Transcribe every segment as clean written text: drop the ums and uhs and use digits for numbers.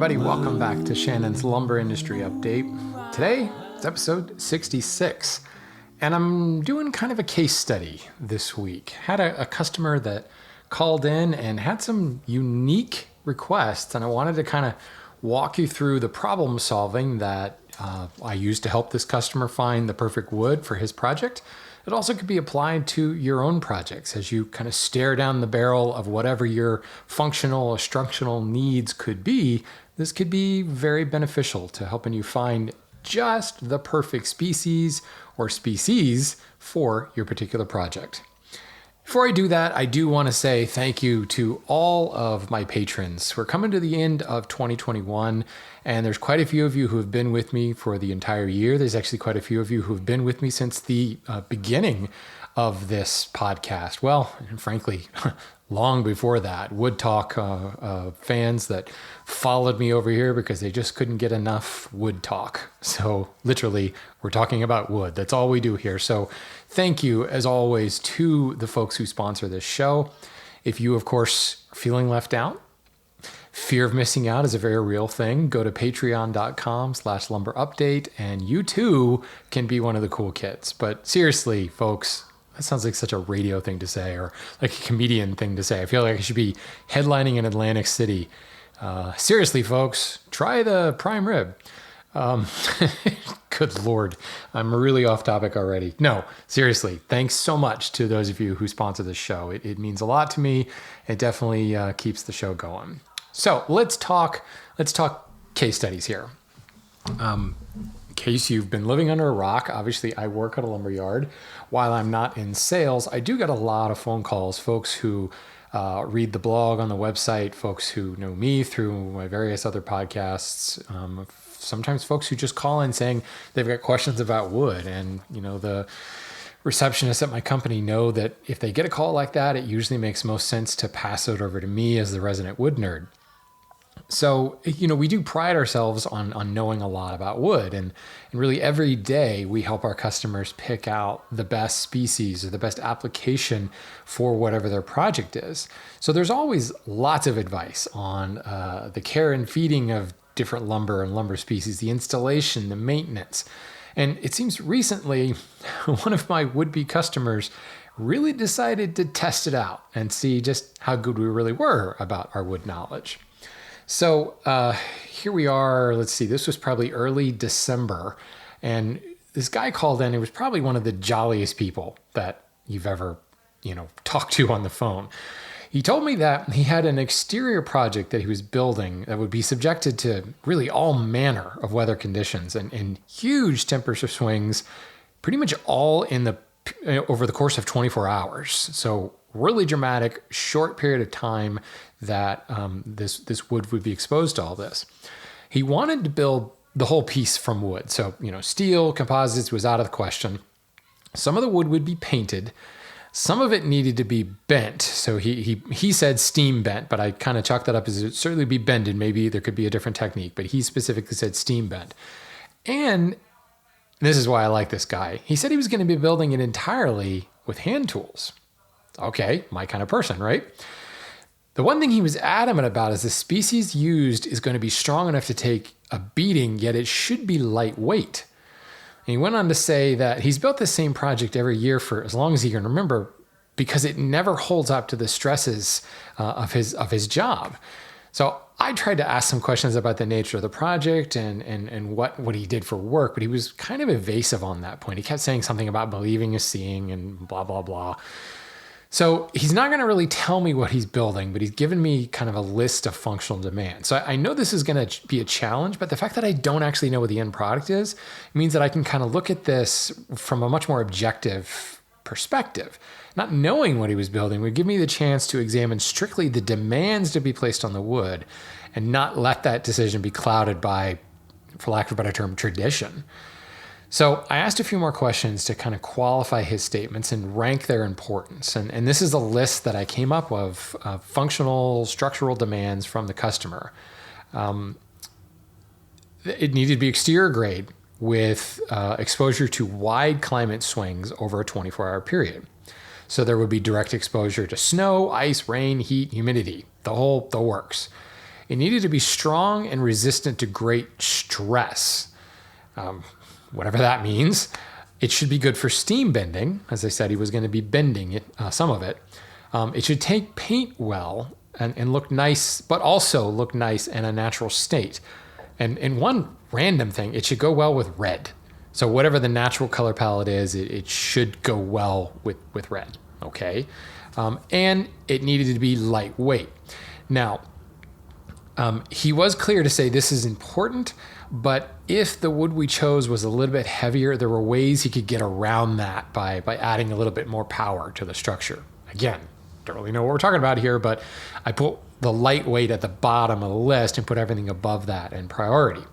everybody. Welcome back to Shannon's Lumber Industry Update. Today, it's episode 66, and I'm doing kind of a case study this week. Had a customer that called in and had some unique requests, and I wanted to kind of walk you through the problem solving that I used to help this customer find the perfect wood for his project. It also could be applied to your own projects as you kind of stare down the barrel of whatever your functional or structural needs could be. This could be very beneficial to helping you find just the perfect species or species for your particular project. Before I do that, I do want to say thank you to all of my patrons. We're coming to the end of 2021, and there's quite a few of you who have been with me for the entire year. There's actually quite a few of you who have been with me since the beginning of this podcast. Well, and frankly, long before that. Wood Talk fans that followed me over here because they just couldn't get enough wood talk. So literally, we're talking about wood. That's all we do here. So thank you, as always, to the folks who sponsor this show. If you, of course, are feeling left out, fear of missing out is a very real thing. Go to patreon.com/lumberupdate, and you too can be one of the cool kids. But seriously, folks, that sounds like such a radio thing to say, or like a comedian thing to say. I feel like I should be headlining in Atlantic City. Seriously, folks, try the prime rib. Good Lord, I'm really off topic already. No, seriously, thanks so much to those of you who sponsor this show. It means a lot to me. It definitely keeps the show going. So let's talk case studies here. In case you've been living under a rock, obviously I work at a lumber yard. While I'm not in sales, I do get a lot of phone calls, folks who read the blog on the website, folks who know me through my various other podcasts, sometimes folks who just call in saying they've got questions about wood. And, you know, the receptionists at my company know that if they get a call like that, it usually makes most sense to pass it over to me as the resident wood nerd. So, you know, we do pride ourselves on knowing a lot about wood, and really every day we help our customers pick out the best species or the best application for whatever their project is. So there's always lots of advice on the care and feeding of different lumber and lumber species, the installation, the maintenance. And it seems recently one of my would-be customers really decided to test it out and see just how good we really were about our wood knowledge. So here we are. Let's see, this was probably early December, and this guy called in. He was probably one of the jolliest people that you've ever, talked to on the phone. He told me that he had an exterior project that he was building that would be subjected to really all manner of weather conditions and huge temperature swings, pretty much all over the course of 24 hours. So really dramatic, short period of time that this wood would be exposed to all this. He wanted to build the whole piece from wood. So, steel, composites was out of the question. Some of the wood would be painted. Some of it needed to be bent. So he said steam bent, but I kind of chalked that up as it would certainly be bended. Maybe there could be a different technique, but he specifically said steam bent. And this is why I like this guy. He said he was going to be building it entirely with hand tools. Okay, my kind of person, right? The one thing he was adamant about is the species used is going to be strong enough to take a beating, yet it should be lightweight. And he went on to say that he's built the same project every year for as long as he can remember because it never holds up to the stresses of his job. So I tried to ask some questions about the nature of the project and what he did for work, but he was kind of evasive on that point. He kept saying something about believing is seeing and blah, blah, blah. So he's not going to really tell me what he's building, but he's given me kind of a list of functional demands. So I know this is going to be a challenge, but the fact that I don't actually know what the end product is means that I can kind of look at this from a much more objective perspective. Not knowing what he was building would give me the chance to examine strictly the demands to be placed on the wood and not let that decision be clouded by, for lack of a better term, tradition. So I asked a few more questions to kind of qualify his statements and rank their importance. And this is a list that I came up with of functional structural demands from the customer. It needed to be exterior grade with exposure to wide climate swings over a 24-hour period. So there would be direct exposure to snow, ice, rain, heat, humidity, the works. It needed to be strong and resistant to great stress, whatever that means. It should be good for steam bending. As I said, he was going to be bending it, some of it. It should take paint well and look nice, but also look nice in a natural state. And one random thing, it should go well with red. So whatever the natural color palette is, it should go well with red, okay? And it needed to be lightweight. Now, he was clear to say this is important, but if the wood we chose was a little bit heavier, there were ways he could get around that by adding a little bit more power to the structure. Again, don't really know what we're talking about here, but I put the lightweight at the bottom of the list and put everything above that in priority.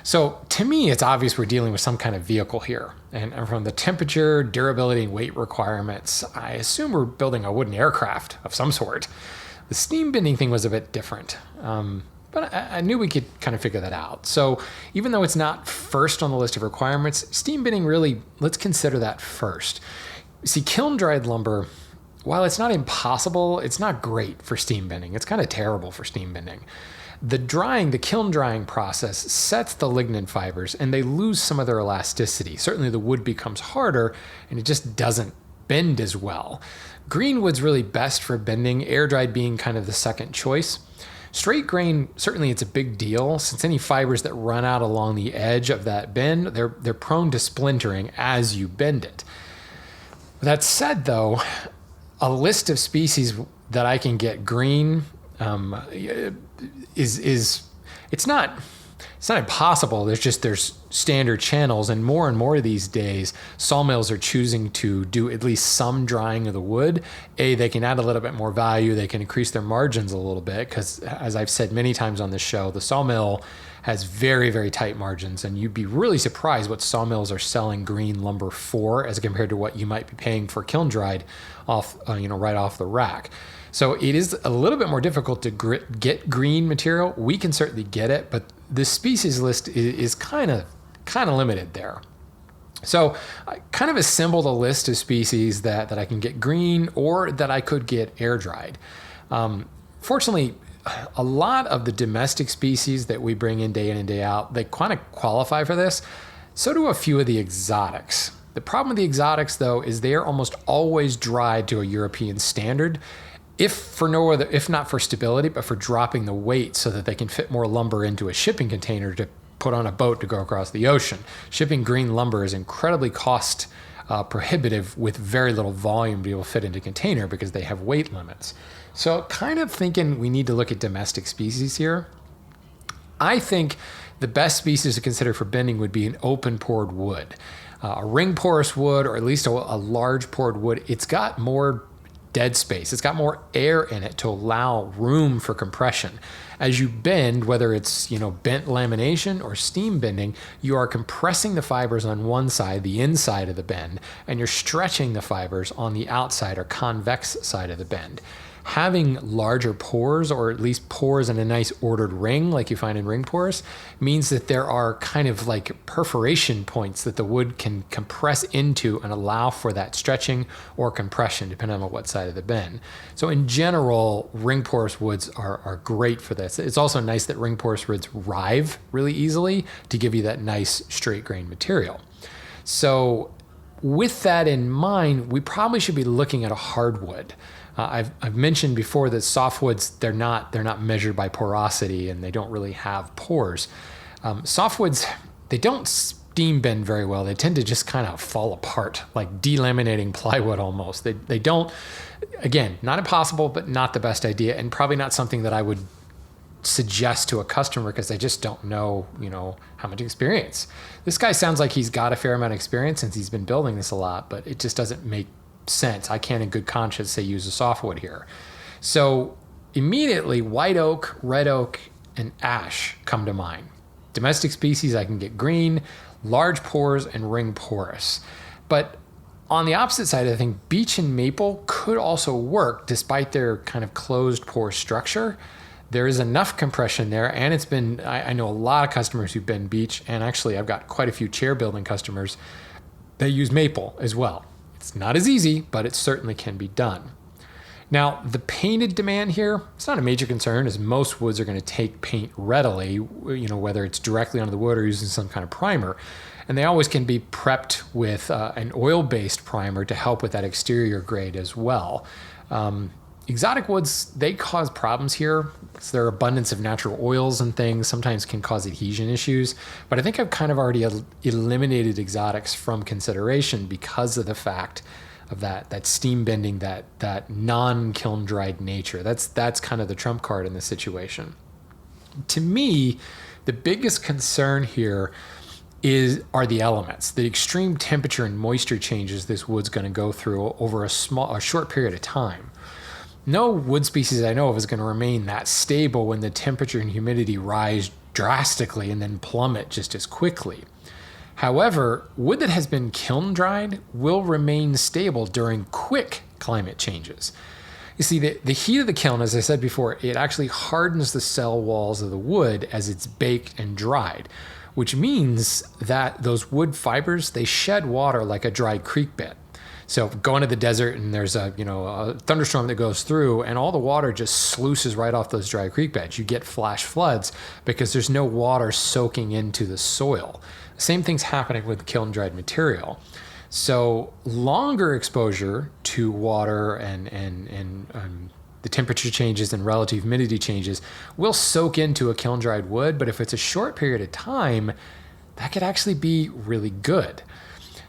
So to me, it's obvious we're dealing with some kind of vehicle here. And from the temperature, durability, and weight requirements, I assume we're building a wooden aircraft of some sort. The steam bending thing was a bit different, but I knew we could kind of figure that out. So even though it's not first on the list of requirements, steam bending really, let's consider that first. See, kiln-dried lumber, while it's not impossible, it's not great for steam bending. It's kind of terrible for steam bending. The kiln drying process sets the lignin fibers and they lose some of their elasticity. Certainly the wood becomes harder and it just doesn't bend as well. Green wood's really best for bending, air dried being kind of the second choice. Straight grain, certainly it's a big deal since any fibers that run out along the edge of that bend, they're prone to splintering as you bend it. That said though, a list of species that I can get green it's not impossible. There's standard channels, and more these days, sawmills are choosing to do at least some drying of the wood. They can add a little bit more value. They can increase their margins a little bit because, as I've said many times on this show, the sawmill has very, very tight margins, and you'd be really surprised what sawmills are selling green lumber for as compared to what you might be paying for kiln dried off, right off the rack. So it is a little bit more difficult to get green material. We can certainly get it, but the species list is kind of limited there. So I kind of assembled a list of species that I can get green or that I could get air dried. Fortunately, a lot of the domestic species that we bring in and day out, they kind of qualify for this. So do a few of the exotics. The problem with the exotics, though, is they are almost always dried to a European standard. If not for stability, but for dropping the weight so that they can fit more lumber into a shipping container to put on a boat to go across the ocean. Shipping green lumber is incredibly cost prohibitive with very little volume to be able to fit into a container because they have weight limits. So kind of thinking we need to look at domestic species here. I think the best species to consider for bending would be an open pored wood. A ring porous wood, or at least a large pored wood, it's got more dead space. It's got more air in it to allow room for compression. As you bend, whether it's bent lamination or steam bending, you are compressing the fibers on one side, the inside of the bend, and you're stretching the fibers on the outside or convex side of the bend. Having larger pores, or at least pores in a nice ordered ring like you find in ring porous, means that there are kind of like perforation points that the wood can compress into and allow for that stretching or compression depending on what side of the bend. So in general, ring porous woods are great for this. It's also nice that ring porous woods rive really easily to give you that nice straight grain material. So with that in mind, we probably should be looking at a hardwood. I've mentioned before that softwoods, they're not measured by porosity and they don't really have pores. Softwoods, they don't steam bend very well. They tend to just kind of fall apart, like delaminating plywood almost. They don't, again, not impossible, but not the best idea, and probably not something that I would suggest to a customer because they just don't know, how much experience. This guy sounds like he's got a fair amount of experience since he's been building this a lot, but it just doesn't make sense. I can't in good conscience say use a softwood here. So immediately white oak, red oak, and ash come to mind. Domestic species I can get green, large pores, and ring porous. But on the opposite side, I think beech and maple could also work despite their kind of closed pore structure. There is enough compression there, and it's been, I know a lot of customers who bend beech, and actually I've got quite a few chair building customers that use maple as well. It's not as easy, but it certainly can be done. Now, the painted demand here, it's not a major concern, as most woods are going to take paint readily, whether it's directly onto the wood or using some kind of primer. And they always can be prepped with an oil-based primer to help with that exterior grade as well. Exotic woods, they cause problems here because their abundance of natural oils and things sometimes can cause adhesion issues. But I think I've kind of already eliminated exotics from consideration because of the fact of that steam bending, that non-kiln dried nature. That's kind of the trump card in this situation. To me, the biggest concern here are the elements, the extreme temperature and moisture changes this wood's going to go through over a short period of time. No wood species I know of is going to remain that stable when the temperature and humidity rise drastically and then plummet just as quickly. However, wood that has been kiln dried will remain stable during quick climate changes. You see, the heat of the kiln, as I said before, it actually hardens the cell walls of the wood as it's baked and dried, which means that those wood fibers, they shed water like a dry creek bed. So go into the desert and there's a thunderstorm that goes through and all the water just sluices right off those dry creek beds. You get flash floods because there's no water soaking into the soil. The same thing's happening with kiln dried material. So longer exposure to water and the temperature changes and relative humidity changes will soak into a kiln dried wood, but if it's a short period of time, that could actually be really good.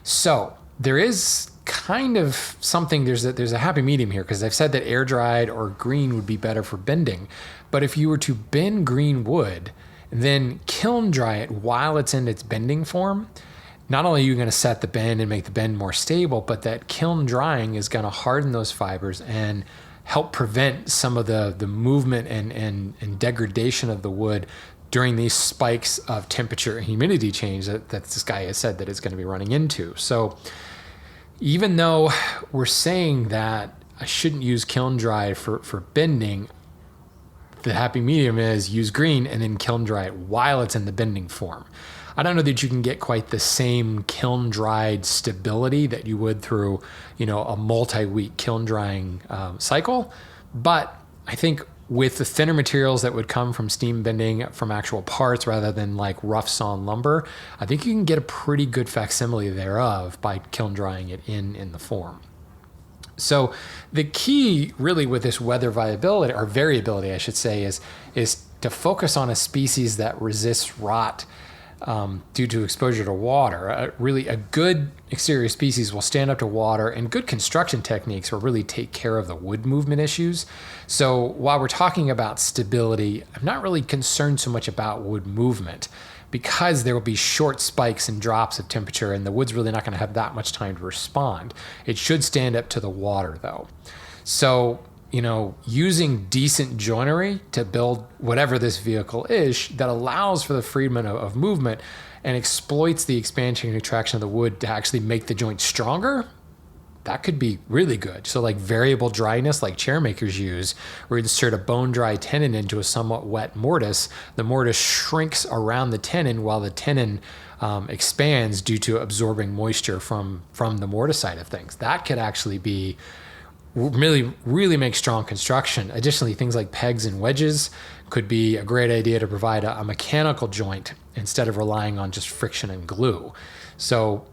So there is kind of something, there's a happy medium here, because I've said that air dried or green would be better for bending. But if you were to bend green wood, then kiln dry it while it's in its bending form, not only are you going to set the bend and make the bend more stable, but that kiln drying is going to harden those fibers and help prevent some of the movement and degradation of the wood during these spikes of temperature and humidity change that this guy has said that it's going to be running into. So even though we're saying that I shouldn't use kiln dry for bending, the happy medium is use green and then kiln dry it while it's in the bending form. I don't know that you can get quite the same kiln dried stability that you would through, a multi-week kiln drying cycle. But I think with the thinner materials that would come from steam bending from actual parts rather than like rough sawn lumber, I think you can get a pretty good facsimile thereof by kiln drying it in the form. So the key really with this weather viability or variability, I should say, is to focus on a species that resists rot due to exposure to water. Really a good exterior species will stand up to water, and good construction techniques will really take care of the wood movement issues. So while we're talking about stability, I'm not really concerned so much about wood movement because there will be short spikes and drops of temperature and the wood's really not going to have that much time to respond. It should stand up to the water though. So using decent joinery to build whatever this vehicle is that allows for the freedom of movement and exploits the expansion and contraction of the wood to actually make the joint stronger, that could be really good. So like variable dryness like chair makers use, where you insert a bone dry tenon into a somewhat wet mortise, the mortise shrinks around the tenon while the tenon expands due to absorbing moisture from the mortise side of things. That could actually be really make strong construction. Additionally, things like pegs and wedges could be a great idea to provide a mechanical joint instead of relying on just friction and glue. So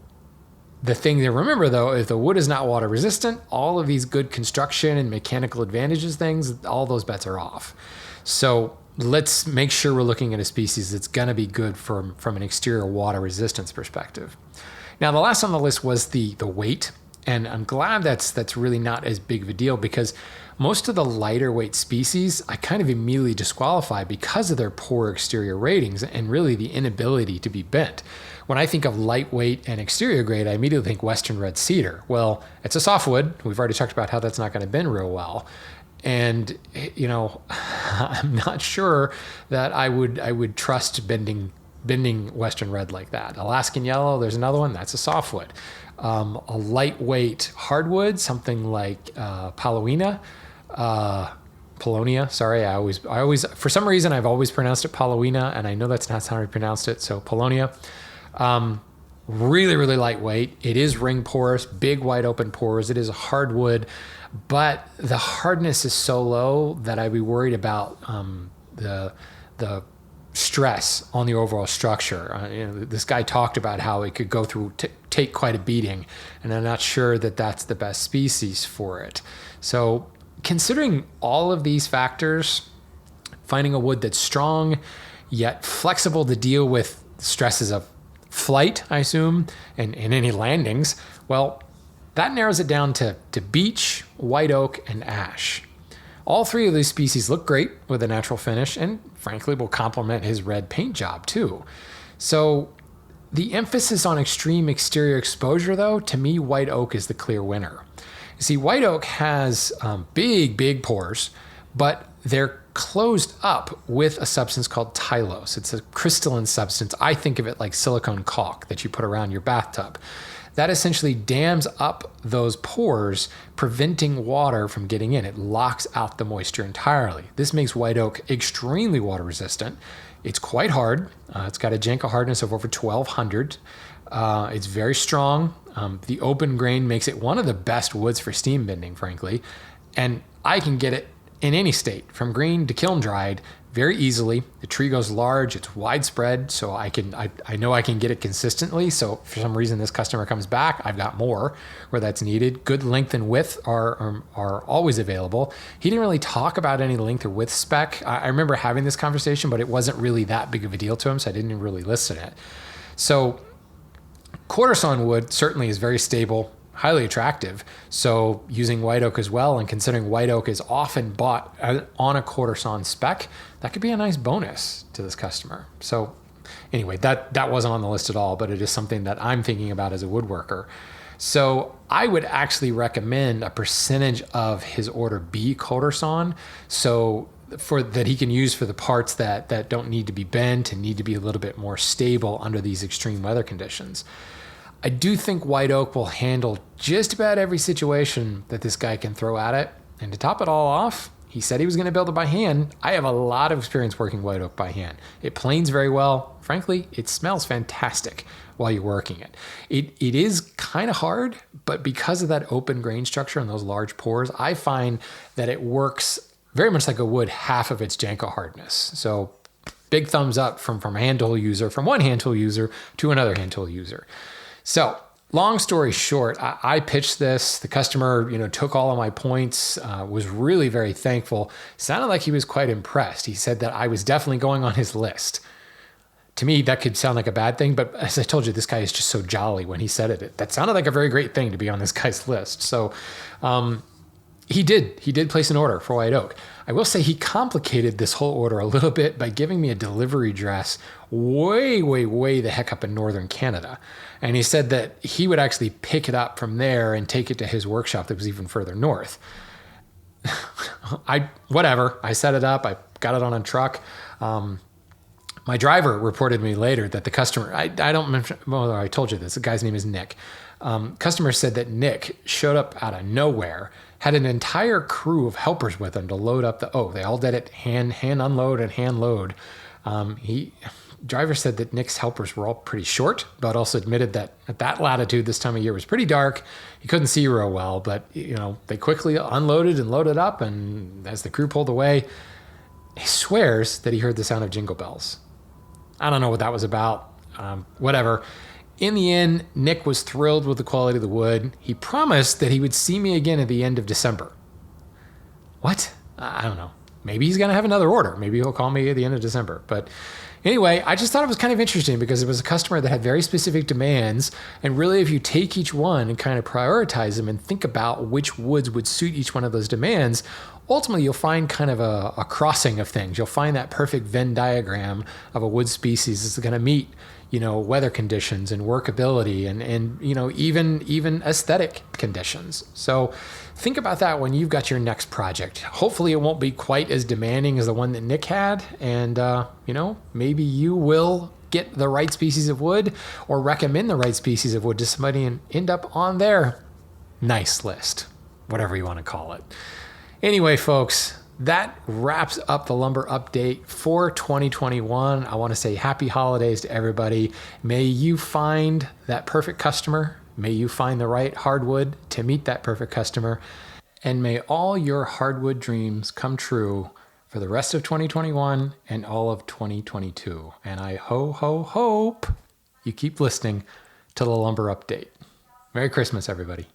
the thing to remember though, if the wood is not water resistant, all of these good construction and mechanical advantages things, all those bets are off. So let's make sure we're looking at a species that's going to be good from an exterior water resistance perspective. Now, the last on the list was the weight. And I'm glad that's really not as big of a deal because most of the lighter weight species I kind of immediately disqualify because of their poor exterior ratings and really the inability to be bent. When I think of lightweight and exterior grade, I immediately think Western red cedar. Well, it's a softwood. We've already talked about how that's not going to bend real well. And, I'm not sure that I would trust bending Western red like that. Alaskan yellow, there's another one, that's a softwood. A lightweight hardwood, something like Paulownia. Sorry, I always, for some reason, I've always pronounced it Paulownia, and I know that's not how I pronounced it, so Paulownia. Really, really lightweight. It is ring porous, big wide open pores. It is a hardwood, but the hardness is so low that I'd be worried about the stress on the overall structure. This guy talked about how it could go through, take quite a beating, and I'm not sure that that's the best species for it. So considering all of these factors, finding a wood that's strong yet flexible to deal with stresses of flight, I assume, and any landings, well, that narrows it down to beech, white oak, and ash. All three of these species look great with a natural finish and frankly will complement his red paint job too. So the emphasis on extreme exterior exposure though, to me, white oak is the clear winner. You see, white oak has big pores, but they're closed up with a substance called tylose. It's a crystalline substance. I think of it like silicone caulk that you put around your bathtub. That essentially dams up those pores, preventing water from getting in. It locks out the moisture entirely. This makes white oak extremely water resistant. It's quite hard. It's got a Janka hardness of over 1200. It's very strong. The open grain makes it one of the best woods for steam bending, frankly. And I can get it in any state, from green to kiln dried, very easily. The tree goes large, it's widespread, so I know I can get it consistently. So if for some reason this customer comes back, I've got more where that's needed. Good length and width are always available. He didn't really talk about any length or width spec. I remember having this conversation, but it wasn't really that big of a deal to him, so I didn't really listen it. So quarter sawn wood certainly is very stable, highly attractive. So using white oak as well, and considering white oak is often bought on a quarter sawn spec, that could be a nice bonus to this customer. So anyway, that wasn't on the list at all, but it is something that I'm thinking about as a woodworker. So I would actually recommend a percentage of his order be quarter sawn, so that he can use for the parts that don't need to be bent and need to be a little bit more stable under these extreme weather conditions. I do think white oak will handle just about every situation that this guy can throw at it. And to top it all off, he said he was going to build it by hand. I have a lot of experience working white oak by hand. It planes very well. Frankly, it smells fantastic while you're working it. It is kind of hard, but because of that open grain structure and those large pores, I find that it works very much like a wood half of its Janka hardness. So big thumbs up from a hand tool user, from one hand tool user to another hand tool user. So long story short, I pitched this. The customer, took all of my points, was really very thankful. Sounded like he was quite impressed. He said that I was definitely going on his list. To me, that could sound like a bad thing, but as I told you, this guy is just so jolly when he said it. That sounded like a very great thing to be on this guy's list. So he did place an order for white oak. I will say he complicated this whole order a little bit by giving me a delivery address way the heck up in northern Canada. And he said that he would actually pick it up from there and take it to his workshop that was even further north. Whatever. I set it up. I got it on a truck. My driver reported to me later that the customer, I told you this, the guy's name is Nick. Customer said that Nick showed up out of nowhere, had an entire crew of helpers with him to load up they all did it hand unload and hand load. Driver said that Nick's helpers were all pretty short, but also admitted that at that latitude this time of year was pretty dark. He couldn't see real well, but they quickly unloaded and loaded up, and as the crew pulled away, he swears that he heard the sound of jingle bells. I don't know what that was about. Whatever. In the end, Nick was thrilled with the quality of the wood. He promised that he would see me again at the end of December. What? I don't know. Maybe he's going to have another order. Maybe he'll call me at the end of December. But anyway, I just thought it was kind of interesting because it was a customer that had very specific demands. And really, if you take each one and kind of prioritize them and think about which woods would suit each one of those demands, ultimately you'll find kind of a crossing of things. You'll find that perfect Venn diagram of a wood species that's going to meet weather conditions and workability and even aesthetic conditions. So think about that when you've got your next project. Hopefully it won't be quite as demanding as the one that Nick had. And, maybe you will get the right species of wood or recommend the right species of wood to somebody and end up on their nice list, whatever you want to call it. Anyway, folks, that wraps up the lumber update for 2021. I want to say happy holidays to everybody. May you find that perfect customer. May you find the right hardwood to meet that perfect customer. And may all your hardwood dreams come true for the rest of 2021 and all of 2022. And I hope you keep listening to the lumber update. Merry Christmas, everybody.